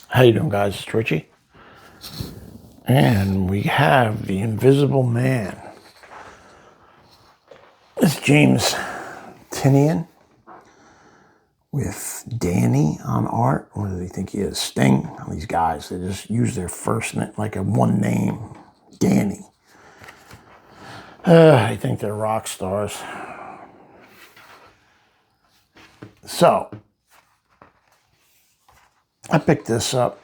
How you doing, guys? It's Richie. And we have The Invisible Man. It's James Tynion with Danny on art. What do they think he is? Sting? These guys, they just use their first name, like a one name, Danny. I think they're rock stars. So, I picked this up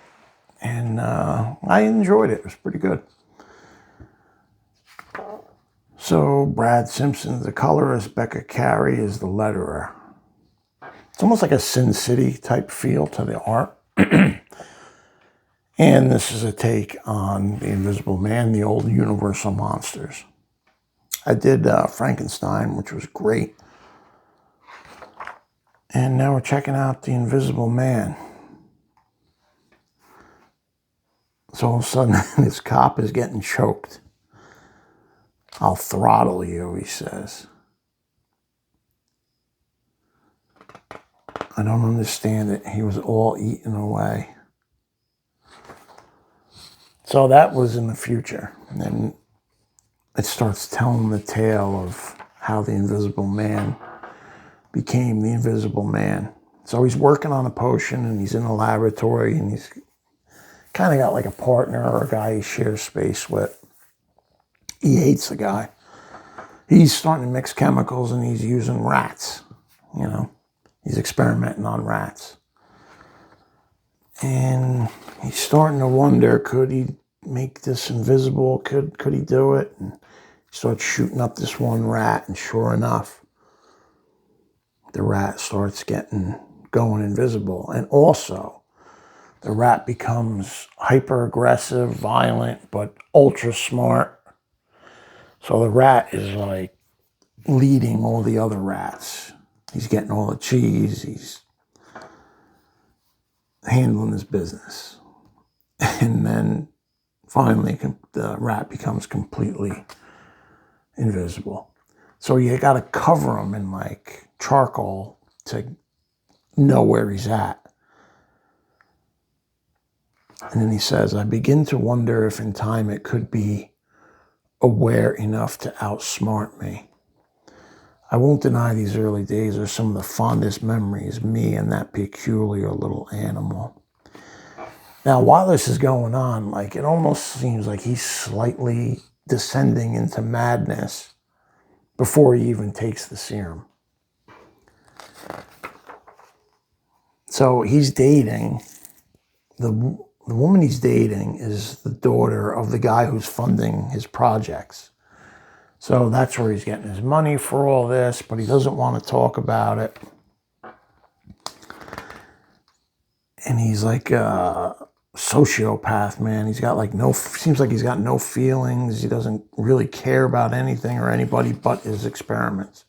and I enjoyed it. It was pretty good. So Brad Simpson, the colorist, Becca Carey is the letterer. It's almost like a Sin City type feel to the art. And this is a take on The Invisible Man, the old Universal monsters. I did Frankenstein, which was great. And now we're checking out The Invisible Man. So all of a sudden, this cop is getting choked. "I'll throttle you," he says. I don't understand it. He was all eaten away. So that was in the future. And then it starts telling the tale of how the Invisible Man became the Invisible Man. So he's working on a potion and he's in a laboratory and he's kind of got like a partner or a guy he shares space with. He hates the guy. He's starting to mix chemicals and he's using rats, you know. He's experimenting on rats. And he's starting to wonder, could he make this invisible? Could he do it? And he starts shooting up this one rat, and sure enough, the rat starts going invisible. And also, the rat becomes hyper aggressive, violent, but ultra smart. So the rat is like leading all the other rats. He's getting all the cheese. He's handling his business. And then finally, the rat becomes completely invisible. So you got to cover him in like charcoal to know where he's at. And then he says, "I begin to wonder if in time it could be aware enough to outsmart me. I won't deny these early days are some of the fondest memories, me and that peculiar little animal." Now, while this is going on, like, it almost seems like he's slightly descending into madness before he even takes the serum. So he's dating, the woman he's dating is the daughter of the guy who's funding his projects. So that's where he's getting his money for all this, but he doesn't want to talk about it. And he's like a sociopath, man. He's got like seems like he's got no feelings. He doesn't really care about anything or anybody but his experiments.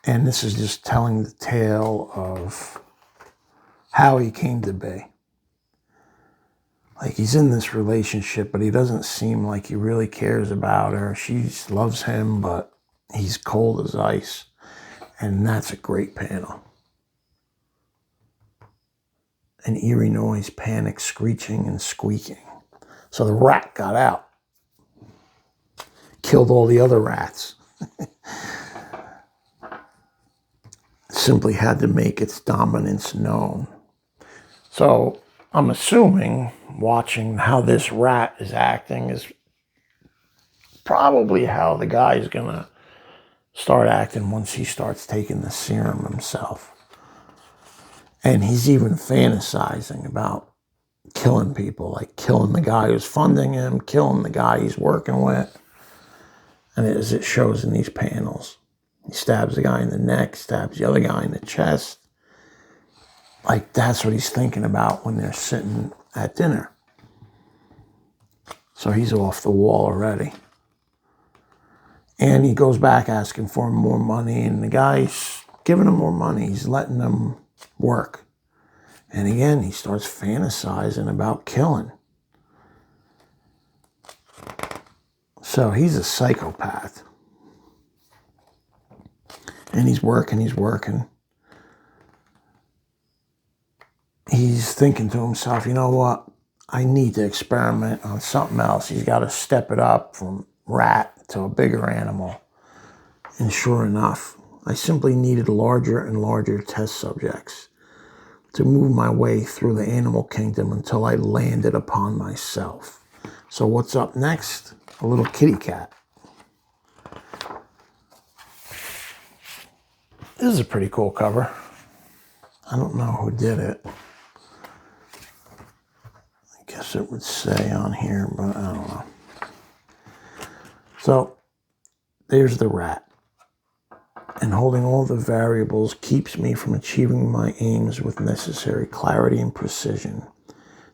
And this is just telling the tale of how he came to be. Like, he's in this relationship, but he doesn't seem like he really cares about her. She loves him, but he's cold as ice. And that's a great panel. An eerie noise, panic, screeching and squeaking. So the rat got out. Killed all the other rats. Simply had to make its dominance known. So I'm assuming watching how this rat is acting is probably how the guy is going to start acting once he starts taking the serum himself. And he's even fantasizing about killing people, like killing the guy who's funding him, killing the guy he's working with. And as it shows in these panels, he stabs the guy in the neck, stabs the other guy in the chest. Like, that's what he's thinking about when they're sitting at dinner. So he's off the wall already. And he goes back asking for more money, and the guy's giving him more money. He's letting him work. And again, he starts fantasizing about killing. So he's a psychopath. And he's working. he's thinking to himself, you know what? I need to experiment on something else. He's got to step it up from rat to a bigger animal. And sure enough, I simply needed larger and larger test subjects to move my way through the animal kingdom until I landed upon myself. So what's up next? A little kitty cat. This is a pretty cool cover. I don't know who did it. I guess it would say on here, but I don't know. So there's the rat. And holding all the variables keeps me from achieving my aims with necessary clarity and precision.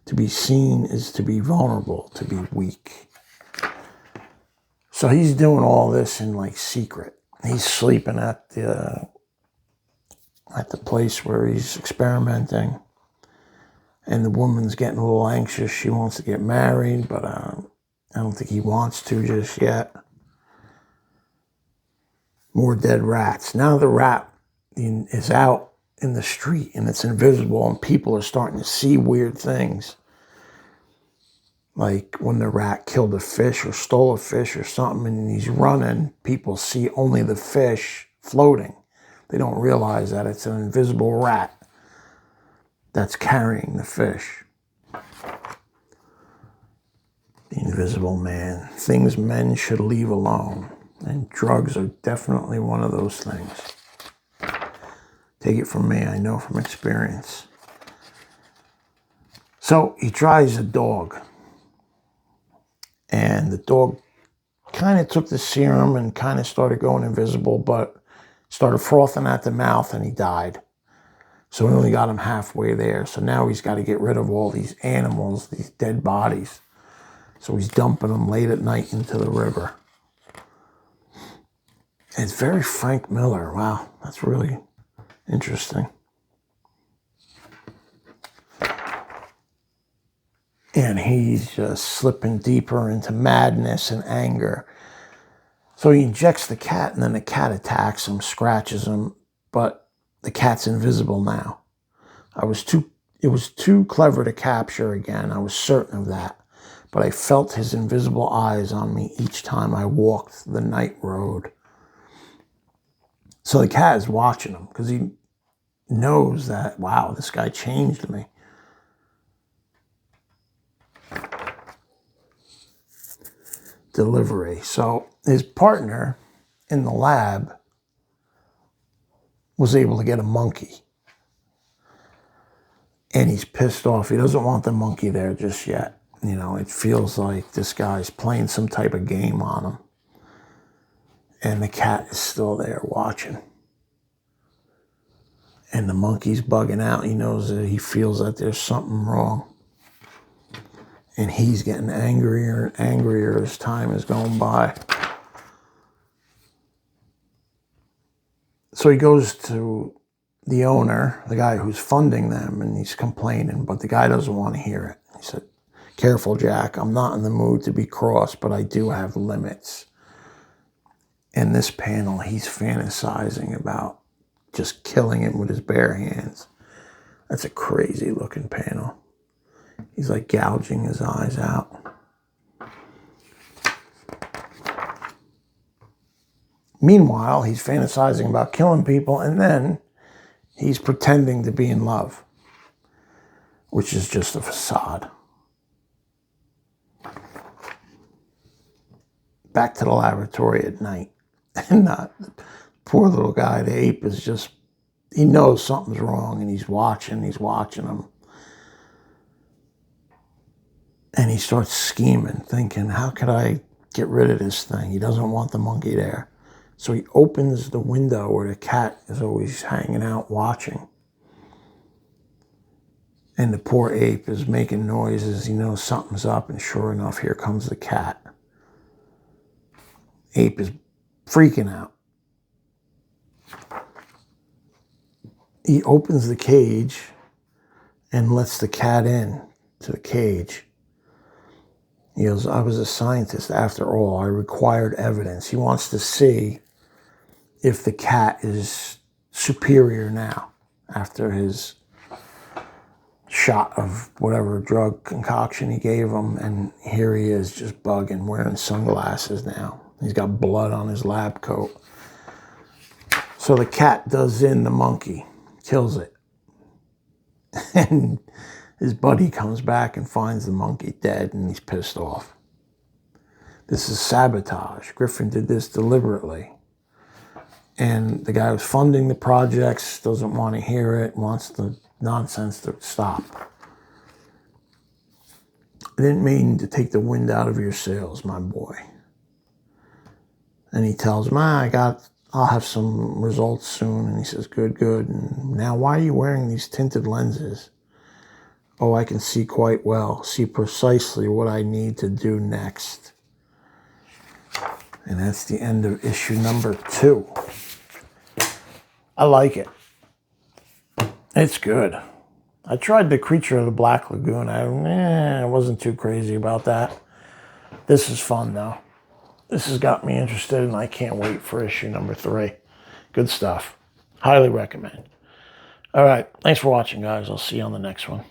To be seen is to be vulnerable, to be weak. So he's doing all this in like secret. He's sleeping at the place where he's experimenting. And the woman's getting a little anxious. She wants to get married, but I don't think he wants to just yet. More dead rats. Now the rat is out in the street and it's invisible and people are starting to see weird things. Like when the rat killed a fish or stole a fish or something and he's running, people see only the fish floating. They don't realize that it's an invisible rat that's carrying the fish. The invisible man. Things men should leave alone. And drugs are definitely one of those things. Take it from me, I know from experience. So he tries a dog. And the dog kind of took the serum and kind of started going invisible, but started frothing at the mouth and he died. So we only got him halfway there. So now he's got to get rid of all these animals, these dead bodies. So he's dumping them late at night into the river. It's very Frank Miller. Wow, that's really interesting. And he's just slipping deeper into madness and anger. So he injects the cat, and then the cat attacks him, scratches him, but the cat's invisible now. It was too clever to capture again. I was certain of that. But I felt his invisible eyes on me each time I walked the night road. So the cat is watching him because he knows that, wow, this guy changed me. Delivery. So his partner in the lab was able to get a monkey. And he's pissed off. He doesn't want the monkey there just yet. You know, it feels like this guy's playing some type of game on him. And the cat is still there watching. And the monkey's bugging out. He knows that he feels that there's something wrong. And he's getting angrier and angrier as time is going by. So he goes to the owner, the guy who's funding them, and he's complaining, but the guy doesn't want to hear it. He said, "Careful, Jack, I'm not in the mood to be cross, but I do have limits." In this panel, he's fantasizing about just killing him with his bare hands. That's a crazy looking panel. He's like gouging his eyes out. Meanwhile, he's fantasizing about killing people, and then he's pretending to be in love, which is just a facade. Back to the laboratory at night. And the poor little guy, the ape, is just, he knows something's wrong, and he's watching him. And he starts scheming, thinking, how could I get rid of this thing? He doesn't want the monkey there. So he opens the window where the cat is always hanging out watching. And the poor ape is making noises. He knows something's up, and sure enough, here comes the cat. Ape is freaking out. He opens the cage and lets the cat in to the cage. He goes, "I was a scientist after all. I required evidence." He wants to see if the cat is superior now after his shot of whatever drug concoction he gave him, and here he is just bugging, wearing sunglasses now. He's got blood on his lab coat. So the cat does in the monkey, kills it. And his buddy comes back and finds the monkey dead, and he's pissed off. This is sabotage. Griffin did this deliberately. And the guy who's funding the projects doesn't want to hear it, wants the nonsense to stop. I didn't mean to take the wind out of your sails, my boy. And he tells him, I'll have some results soon. And he says, good. And now, why are you wearing these tinted lenses? Oh, I can see quite well, see precisely what I need to do next. And that's the end of issue number 2. I like it. It's good. I tried The Creature of the Black Lagoon. I wasn't too crazy about that. This is fun, though. This has got me interested, and I can't wait for issue number 3. Good stuff. Highly recommend. All right. Thanks for watching, guys. I'll see you on the next one.